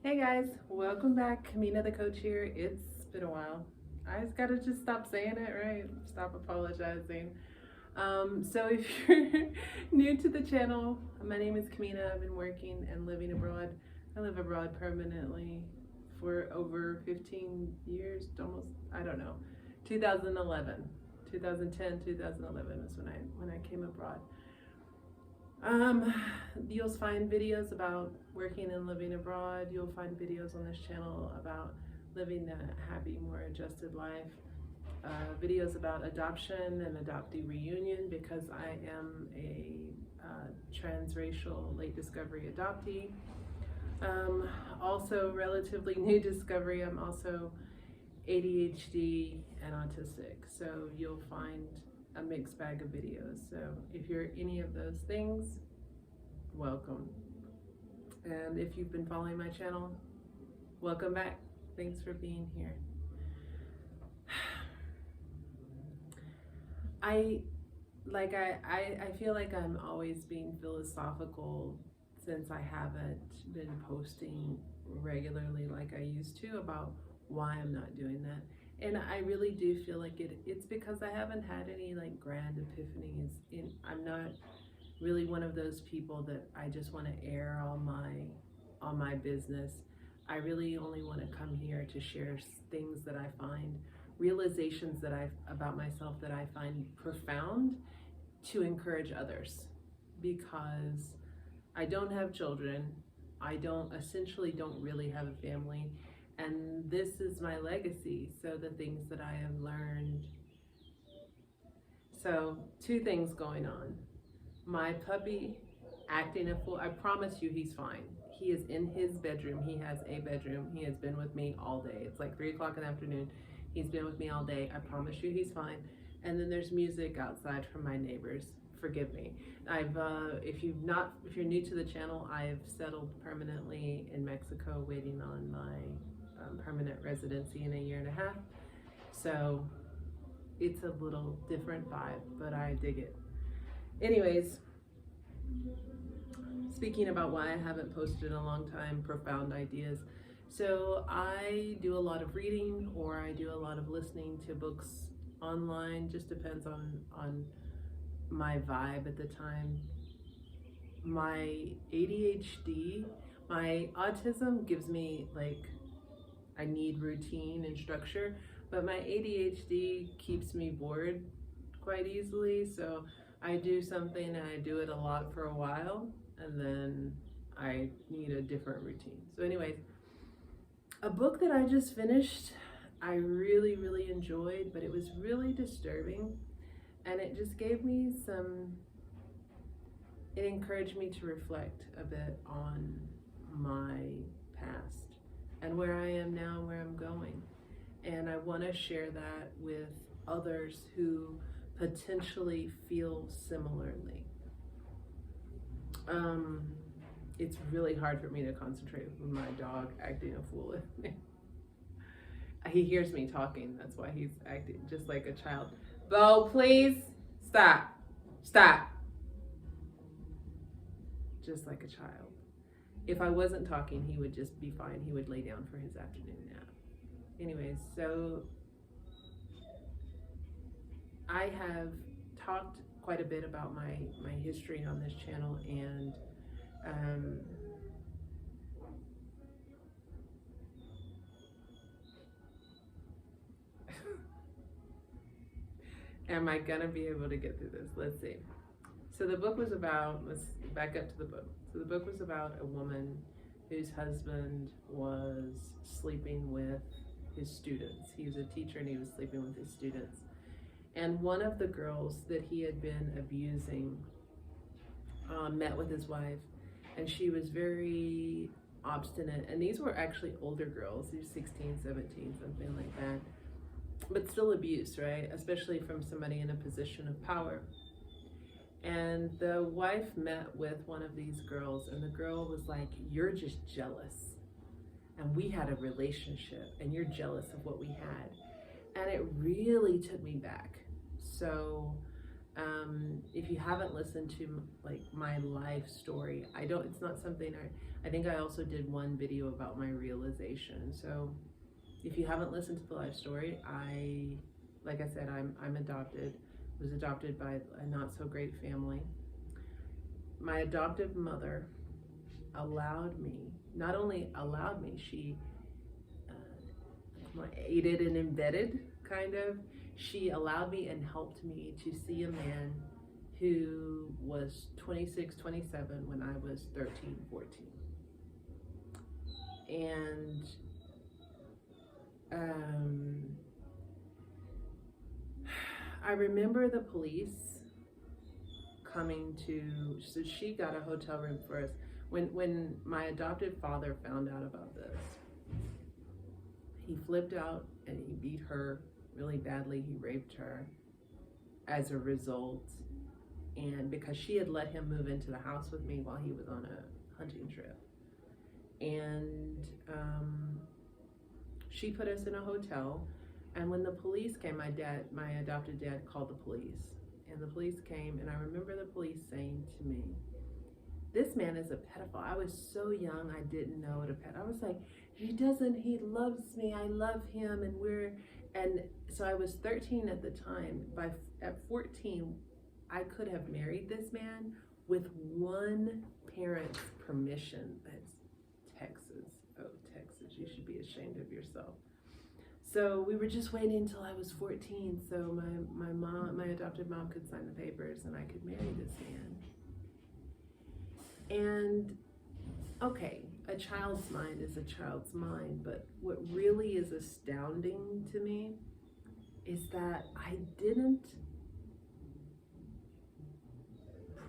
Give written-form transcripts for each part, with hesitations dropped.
Hey guys, welcome back. Kamina the coach here. It's been a while. I just gotta stop saying it, right? Stop apologizing. So if you're new to the channel, my name is Kamina. I've been working and living abroad. I live abroad permanently for over 15 years, almost, I don't know, 2011, 2010, 2011 is when I came abroad. Um, you'll find videos about working and living abroad. You'll find videos on this channel about living a happy, more adjusted life. Videos about adoption and adoptee reunion because I am a transracial late discovery adoptee. Also, relatively new discovery, I'm also ADHD and autistic. So you'll find a mixed bag of videos. So if you're any of those things, welcome. And if you've been following my channel, welcome back. Thanks for being here. I feel like I'm always being philosophical since I haven't been posting regularly like I used to about why I'm not doing that. And I really do feel like it's because I haven't had any like grand epiphanies. I'm not really one of those people that I just want to air all my business. I really only want to come here to share things that I find, realizations that I've about myself that I find profound, to encourage others, because I don't have children. I essentially don't really have a family, and this is my legacy. So the things that I have learned. So two things going on. My puppy acting a fool. I promise you he's fine. He is in his bedroom. He has a bedroom. He has been with me all day. It's like 3 o'clock in the afternoon. He's been with me all day. I promise you he's fine. And then there's music outside from my neighbors. Forgive me. If you're new to the channel, I've settled permanently in Mexico, waiting on my permanent residency in a year and a half. So it's a little different vibe, but I dig it. Anyways, speaking about why I haven't posted in a long time, profound ideas. So I do a lot of reading, or I do a lot of listening to books online. Just depends on my vibe at the time. My ADHD, my autism gives me like, I need routine and structure, but my ADHD keeps me bored quite easily. So I do something and I do it a lot for a while, and then I need a different routine. So anyways, a book that I just finished, I really, really enjoyed, but it was really disturbing. And it just gave me it encouraged me to reflect a bit on my past and where I am now and where I'm going. And I want to share that with others who potentially feel similarly. It's really hard for me to concentrate with my dog acting a fool. He hears me talking, that's why he's acting just like a child. Bo, please stop. Stop. Just like a child. If I wasn't talking, he would just be fine. He would lay down for his afternoon nap. Anyways, so I have talked quite a bit about my history on this channel, and am I gonna be able to get through this? Let's see. So the book was about, let's back up to the book. So the book was about a woman whose husband was sleeping with his students. He was a teacher and he was sleeping with his students. And one of the girls that he had been abusing met with his wife, and she was very obstinate. And these were actually older girls, these 16, 17, something like that. But still abuse, right? Especially from somebody in a position of power. And the wife met with one of these girls, and the girl was like, "You're just jealous. And we had a relationship, and you're jealous of what we had." And it really took me back. So If you haven't listened to like my life story, it's not something I think I also did one video about my realization. So if you haven't listened to the life story, like I said, I'm adopted, was adopted by a not so great family. My adoptive mother allowed me, not only allowed me, she aided and embedded, kind of. She allowed me and helped me to see a man who was 26, 27 when I was 13, 14. And I remember the police coming to, so she got a hotel room for us. When my adopted father found out about this, he flipped out and he beat her really badly. He raped her as a result. And because she had let him move into the house with me while he was on a hunting trip. And she put us in a hotel. And when the police came, my adopted dad called the police. And the police came, and I remember the police saying to me, "This man is a pedophile." I was so young, I didn't know what a pedophile. I was like, he loves me, I love him, and so I was 13 at the time. At 14, I could have married this man with one parent's permission. That's Texas. Oh, Texas, you should be ashamed of yourself. So we were just waiting until I was 14, so my adopted mom could sign the papers and I could marry this man. And okay, a child's mind is a child's mind, but what really is astounding to me is that I didn't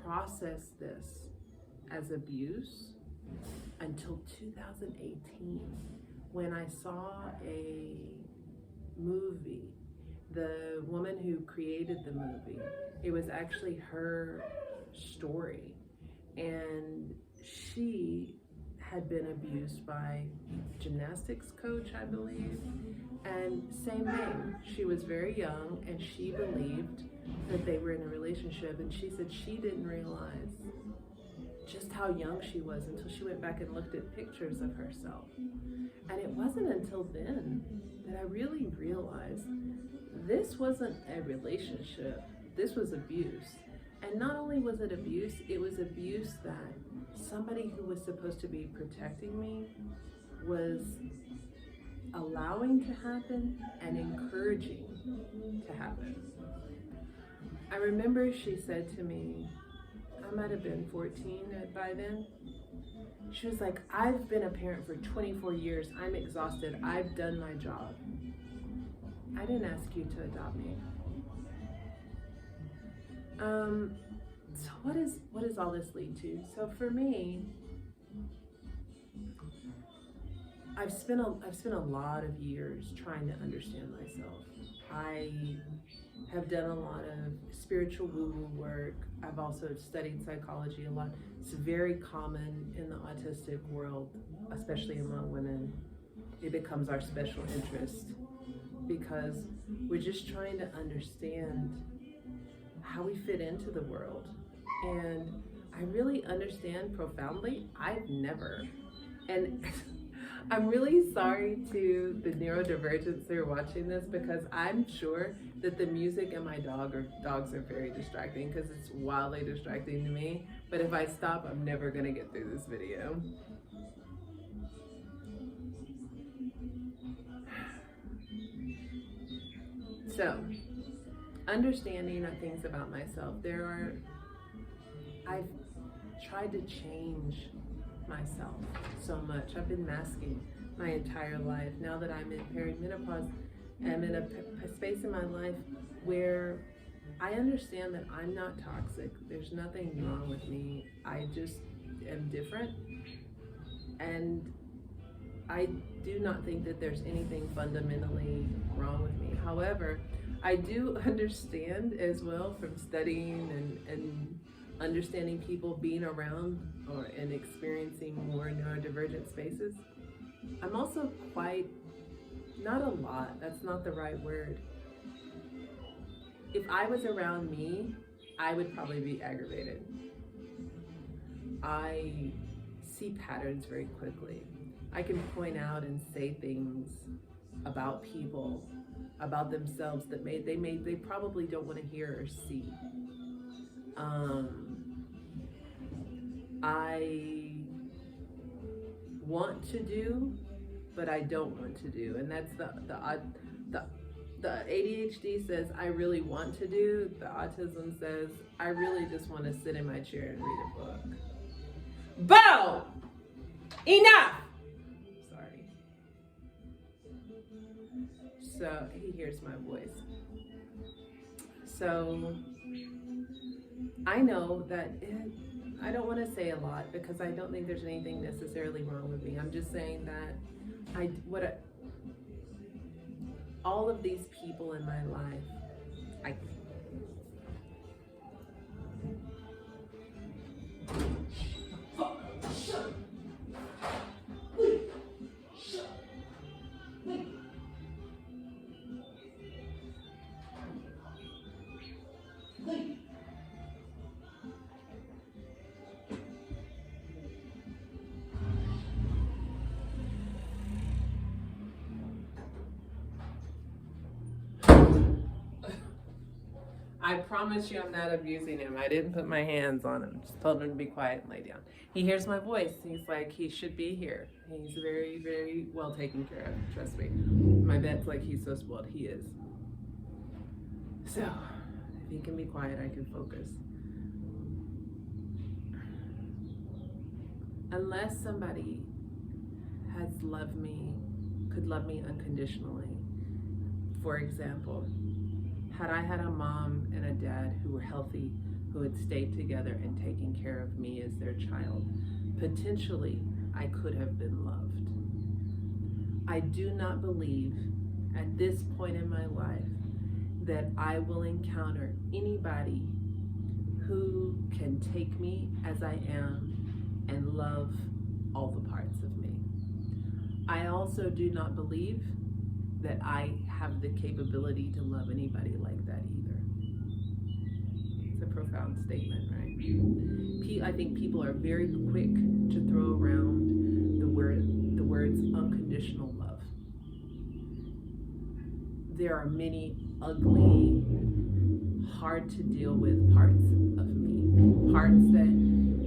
process this as abuse until 2018, when I saw a movie. The woman who created the movie, it was actually her story, and she had been abused by gymnastics coach, I believe, and same thing. She was very young and she believed that they were in a relationship, and she said she didn't realize just how young she was until she went back and looked at pictures of herself. And it wasn't until then that I really realized this wasn't a relationship, this was abuse. And not only was it abuse, it was abuse that somebody who was supposed to be protecting me was allowing to happen and encouraging to happen. I remember she said to me, I might have been 14 by then. She was like, "I've been a parent for 24 years. I'm exhausted. I've done my job. I didn't ask you to adopt me." So what does all this lead to? So for me, I've spent a lot of years trying to understand myself. I have done a lot of spiritual woo-woo work. I've also studied psychology a lot. It's very common in the autistic world, especially among women. It becomes our special interest because we're just trying to understand how we fit into the world. And I really understand profoundly, I've never. And I'm really sorry to the neurodivergents who are watching this, because I'm sure that the music and my dogs are very distracting, because it's wildly distracting to me. But if I stop, I'm never gonna get through this video. So, understanding things about myself. I've tried to change myself so much. I've been masking my entire life. Now that I'm in perimenopause, I'm in a space in my life where I understand that I'm not toxic. There's nothing wrong with me. I just am different. And I do not think that there's anything fundamentally wrong with me. However, I do understand as well from studying and understanding people, being around and experiencing more neurodivergent spaces. I'm also quite, not a lot, that's not the right word. If I was around me I would probably be aggravated. I see patterns very quickly. I can point out and say things about people, about themselves that they probably don't want to hear or see. Um, I want to do, but I don't want to do, and that's the the ADHD says I really want to do. The autism says I really just want to sit in my chair and read a book. Bo, enough. Sorry. So he hears my voice. So I know that I don't want to say a lot because I don't think there's anything necessarily wrong with me. I'm just saying that all of these people in my life, I I promise you I'm not abusing him. I didn't put my hands on him. Just told him to be quiet and lay down. He hears my voice. He's like, he should be here. He's very, very well taken care of. Trust me. My vet's like, he's so spoiled. He is. So, if he can be quiet, I can focus. Unless somebody has loved me, could love me unconditionally. For example, had I had a mom and a dad who were healthy, who had stayed together and taken care of me as their child, potentially I could have been loved. I do not believe at this point in my life that I will encounter anybody who can take me as I am and love all the parts of me. I also do not believe that I have the capability to love anybody like that either. It's a profound statement, right? I think people are very quick to throw around the words unconditional love. There are many ugly, hard to deal with parts of me, parts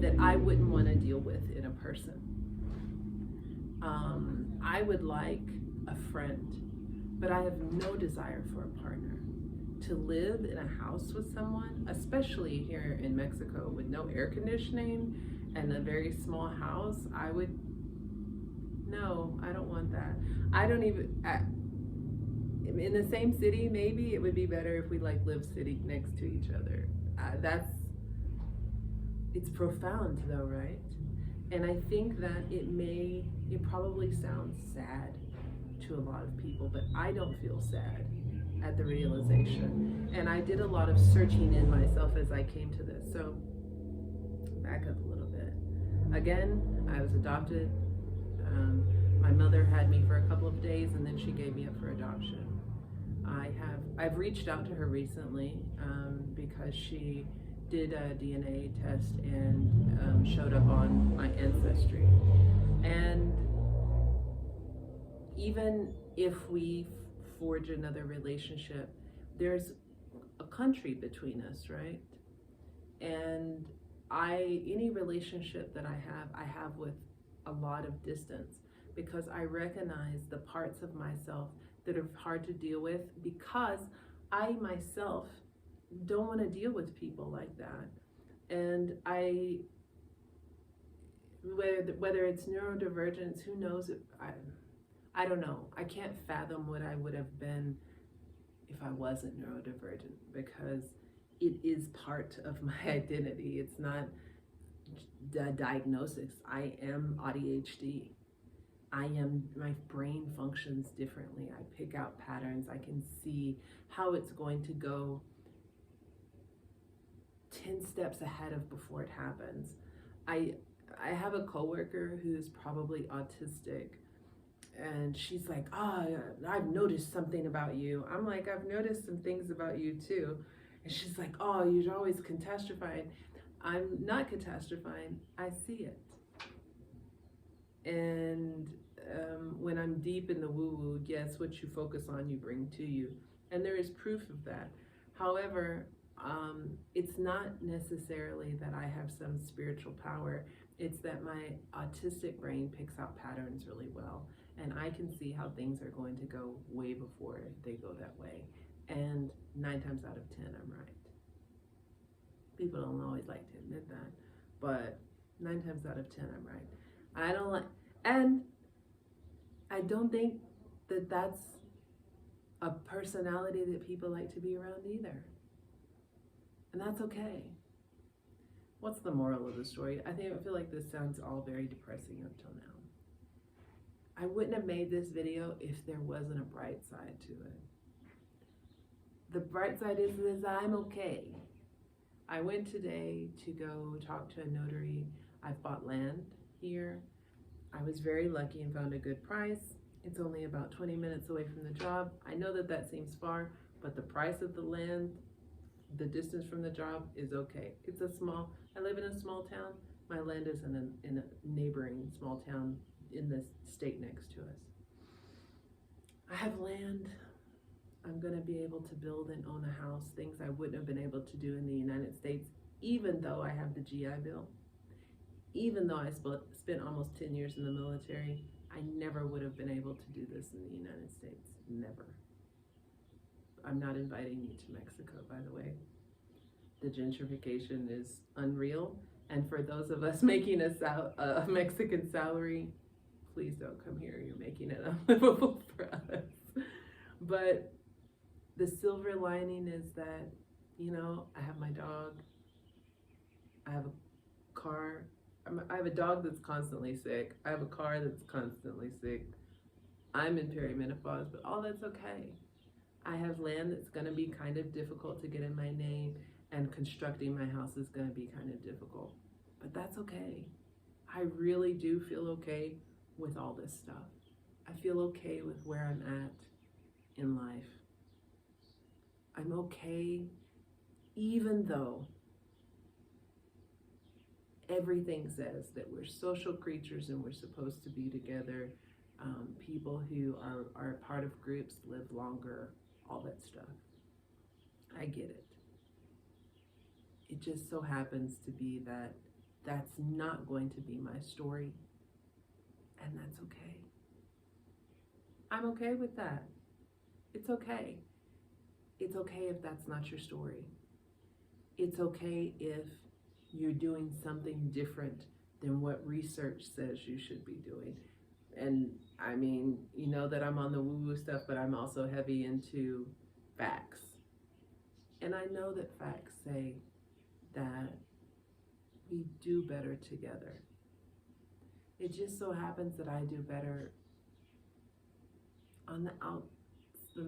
that I wouldn't want to deal with in a person. I would like a friend, but I have no desire for a partner. To live in a house with someone, especially here in Mexico with no air conditioning and a very small house, no, I don't want that. I don't even, in the same city, maybe it would be better if we like lived sitting next to each other. It's profound though, right? And I think that it probably sounds sad to a lot of people, but I don't feel sad at the realization. And I did a lot of searching in myself as I came to this. So back up a little bit. Again, I was adopted. My mother had me for a couple of days and then she gave me up for adoption. I've reached out to her recently because she did a DNA test and showed up on my ancestry. And even if we forge another relationship, there's a country between us, right? And any relationship that I have with a lot of distance because I recognize the parts of myself that are hard to deal with because I myself don't want to deal with people like that. And whether it's neurodivergence, who knows? I don't know. I can't fathom what I would have been if I wasn't neurodivergent because it is part of my identity. It's not the diagnosis. I am ADHD. My brain functions differently. I pick out patterns. I can see how it's going to go 10 steps ahead of before it happens. I have a coworker who's probably autistic and she's like, I've noticed something about you. I'm like, I've noticed some things about you too. And she's like, oh, you're always catastrophizing. I'm not catastrophizing, I see it. And when I'm deep in the woo-woo, yes, what you focus on, you bring to you. And there is proof of that. However, it's not necessarily that I have some spiritual power. It's that my autistic brain picks out patterns really well. And I can see how things are going to go way before they go that way. And 9 times out of 10, I'm right. People don't always like to admit that, but 9 times out of 10, I'm right. I don't like, and I don't think that that's a personality that people like to be around either. And that's okay. What's the moral of the story? I feel like this sounds all very depressing up till now. I wouldn't have made this video if there wasn't a bright side to it. The bright side is I'm okay. I went today to go talk to a notary. I've bought land here. I was very lucky and found a good price. It's only about 20 minutes away from the job. I know that that seems far, but the price of the land, the distance from the job is okay. I live in a small town. My land is in a neighboring small town in the state next to us. I have land. I'm gonna be able to build and own a house, things I wouldn't have been able to do in the United States, even though I have the GI Bill. Even though I spent almost 10 years in the military, I never would have been able to do this in the United States, never. I'm not inviting you to Mexico, by the way. The gentrification is unreal, and for those of us making a Mexican salary, please don't come here, you're making it unlivable for us. But the silver lining is that, I have my dog, I have a car, I have a dog that's constantly sick, I have a car that's constantly sick, I'm in perimenopause, but all that's okay. I have land that's gonna be kind of difficult to get in my name, and constructing my house is gonna be kind of difficult, but that's okay. I really do feel okay with all this stuff. I feel okay with where I'm at in life. I'm okay even though everything says that we're social creatures and we're supposed to be together. People who are a part of groups live longer, all that stuff. I get it. It just so happens to be that that's not going to be my story, and that's okay. I'm okay with that. It's okay. It's okay if that's not your story. It's okay if you're doing something different than what research says you should be doing. And I mean, you know that I'm on the woo-woo stuff, but I'm also heavy into facts. And I know that facts say that we do better together. It just so happens that I do better on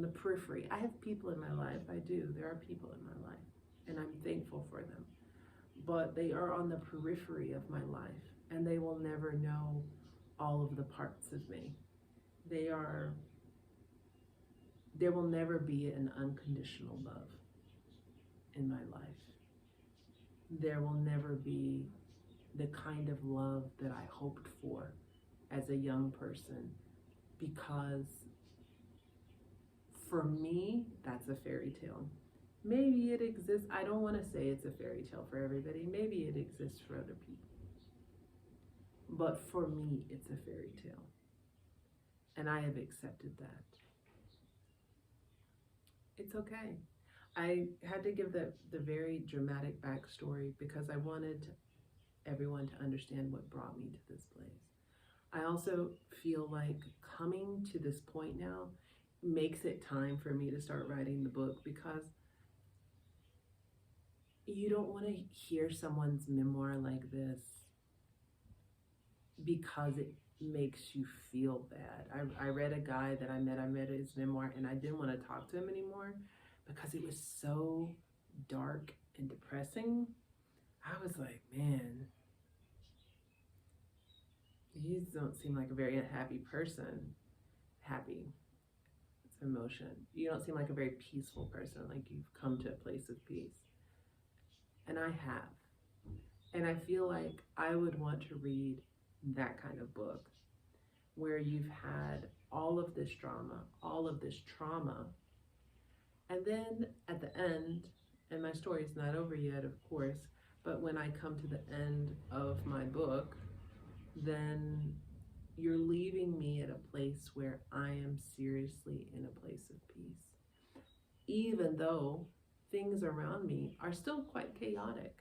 the periphery. I have people in my life, I do. There are people in my life, and I'm thankful for them. But they are on the periphery of my life, and they will never know all of the parts of me. There will never be an unconditional love in my life. There will never be the kind of love that I hoped for as a young person, because for me, that's a fairy tale. Maybe it exists. I don't want to say it's a fairy tale for everybody. Maybe it exists for other people. But for me, it's a fairy tale. And I have accepted that. It's okay. I had to give the very dramatic backstory because I wanted everyone to understand what brought me to this place. I also feel like coming to this point now makes it time for me to start writing the book, because you don't want to hear someone's memoir like this because it makes you feel bad. I read a guy that I read his memoir, and I didn't want to talk to him anymore because it was so dark and depressing. I was like, man, you don't seem like a very happy person. Happy. emotion. You don't seem like a very peaceful person, like you've come to a place of peace. And I have. And I feel like I would want to read that kind of book where you've had all of this drama, all of this trauma, and then at the end, and my story's not over yet, of course, but when I come to the end of my book, then you're leaving me at a place where I am seriously in a place of peace. Even though things around me are still quite chaotic.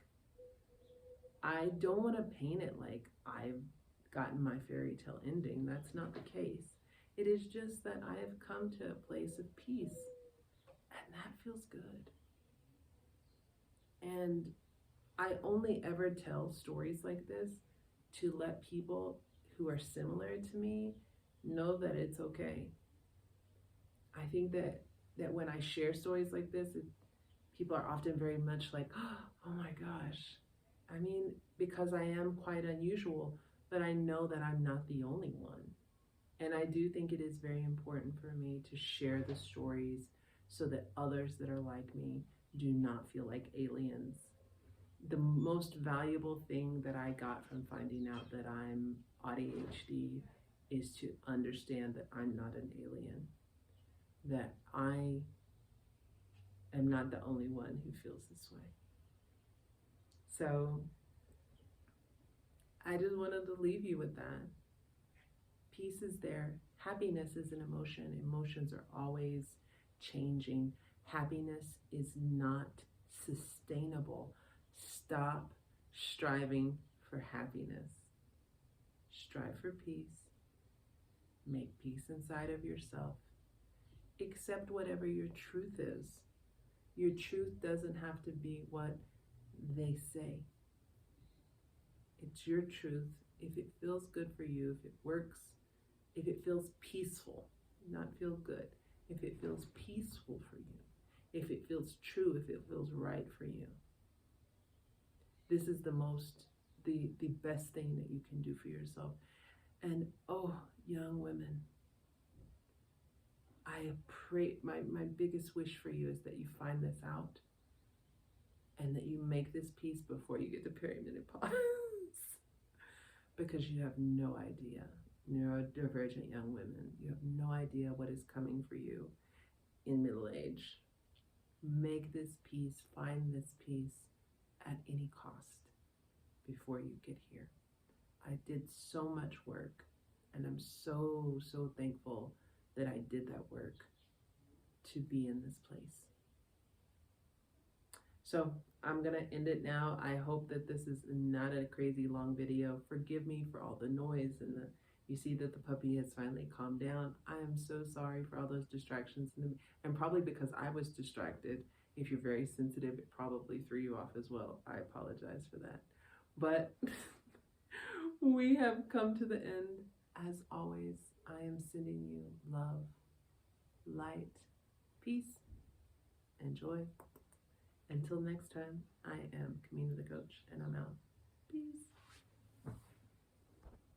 I don't want to paint it like I've gotten my fairy tale ending. That's not the case. It is just that I have come to a place of peace, and that feels good. And I only ever tell stories like this to let people who are similar to me know that it's okay. I think that when I share stories like this, people are often very much like, oh my gosh. I mean, because I am quite unusual, but I know that I'm not the only one. And I do think it is very important for me to share the stories so that others that are like me do not feel like aliens. The most valuable thing that I got from finding out that I'm ADHD is to understand that I'm not an alien, that I am not the only one who feels this way. So I just wanted to leave you with that. Peace is there. Happiness is an emotion. Emotions are always changing. Happiness is not sustainable. Stop striving for happiness. Strive for peace. Make peace inside of yourself. Accept whatever your truth is. Your truth doesn't have to be what they say. It's your truth. If it feels good for you, if it works, if it feels peaceful, not feel good, if it feels peaceful for you, if it feels true, if it feels right for you, this is the best thing that you can do for yourself. And oh, young women, I pray, my biggest wish for you is that you find this out and that you make this peace before you get to perimenopause. Because you have no idea, neurodivergent young women, you have no idea what is coming for you in middle age. Make this peace, find this peace at any cost before you get here. I did so much work, and I'm so thankful that I did that work to be in this place. So I'm gonna end it now. I hope that this is not a crazy long video. Forgive me for all the noise and you see that the puppy has finally calmed down. I am so sorry for all those distractions and probably because I was distracted. If you're very sensitive, it probably threw you off as well. I apologize for that. But we have come to the end. As always, I am sending you love, light, peace, and joy. Until next time, I am Kamina the Coach, and I'm out. Peace.